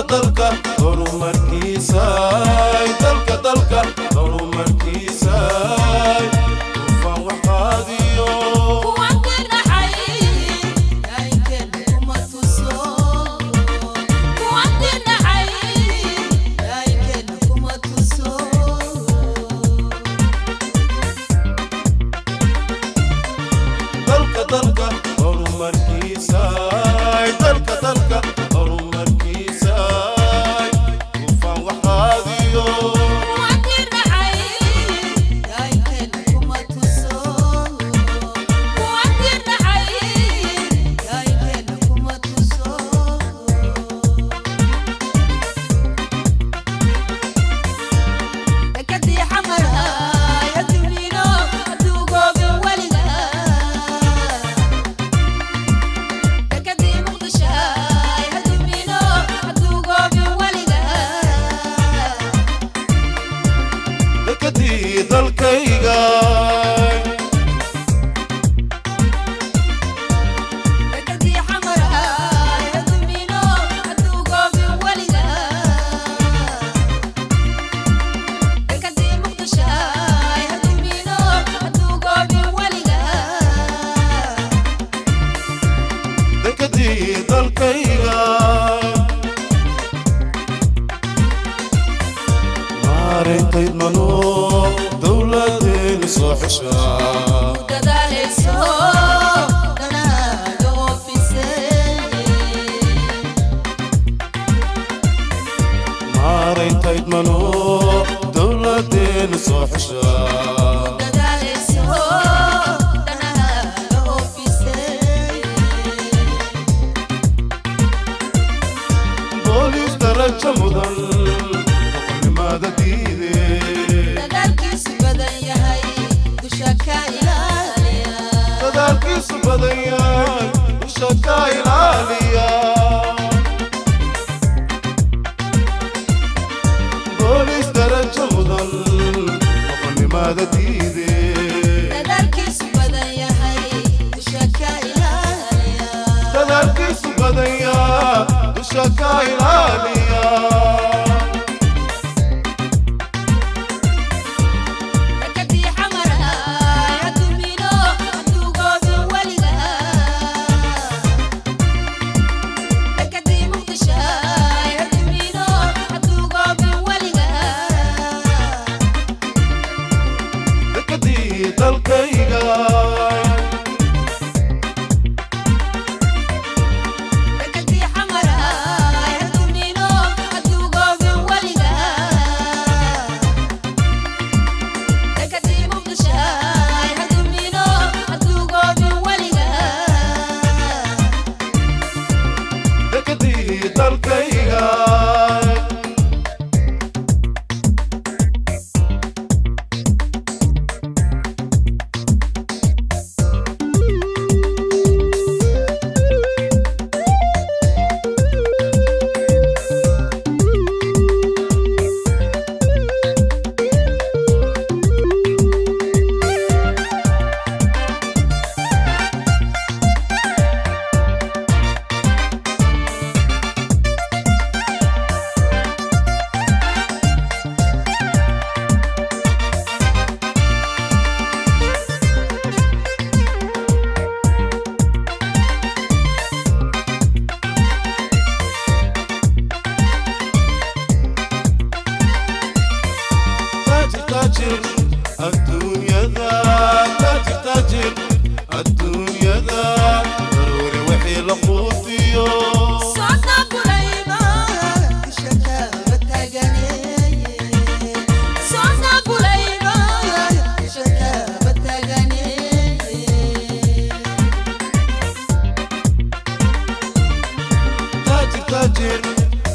dalka horumarkiisay dalka horumarkiisay ufan waxaadiyo dalka horumarkiisay dalka horumarkiisay ufan waxaadiyo dalkayga dalkayga maarintay mano dawladeena soo xishaa dadaaleyso danaaga oofisay maarintay mano dawladeena soo xishaa dadaaleyso danaaga oofisay booliis darajo mudan doqonnimada diidee dadaalkiisu badan yahay dusha ka ilaaliya booliis darajo mudan doqonnimada diidee dadaalkiisu badan yahay dusha ka ilaaliya dalkayga dalkayga الدنيا ذا ضروري وحي لقوتيو صعدنا بليمة شكاوة تغني صعدنا بليمة شكاوة تغني تاجر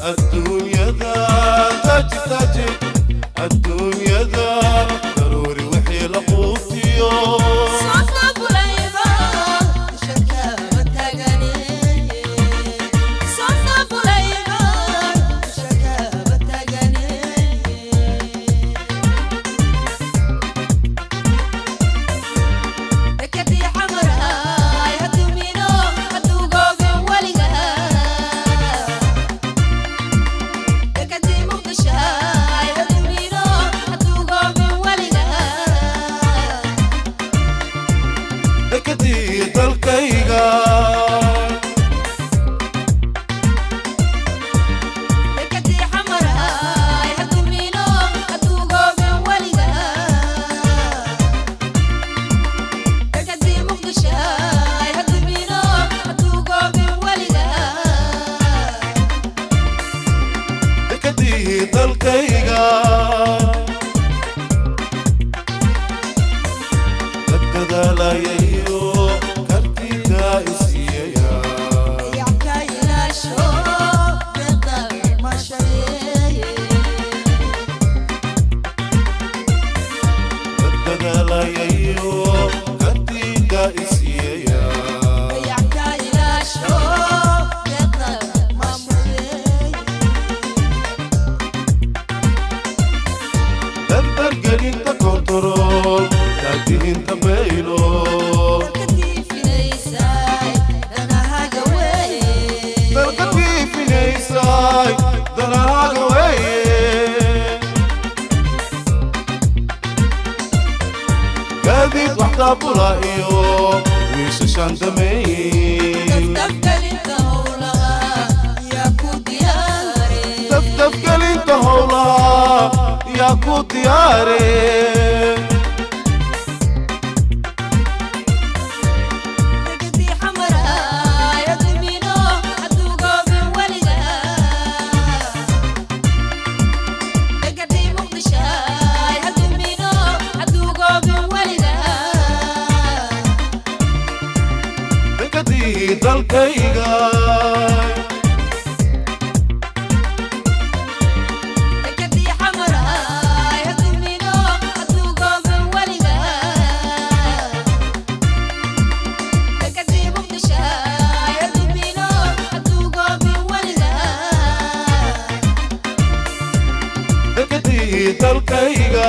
الدنيا ذا تاجر الدنيا ذا ضروري وحي لقوتيو daabula iyo wiisha shandamey dafdafgalinta howlaha yaa ku diyaare dafdafgalinta howlaha yaa ku diyaare dalkayga dekadii xamaraay hadumino hadduu gooban weliga dekadii muqdishaay hadumino hadduu gooban weliga dekadii dalkayga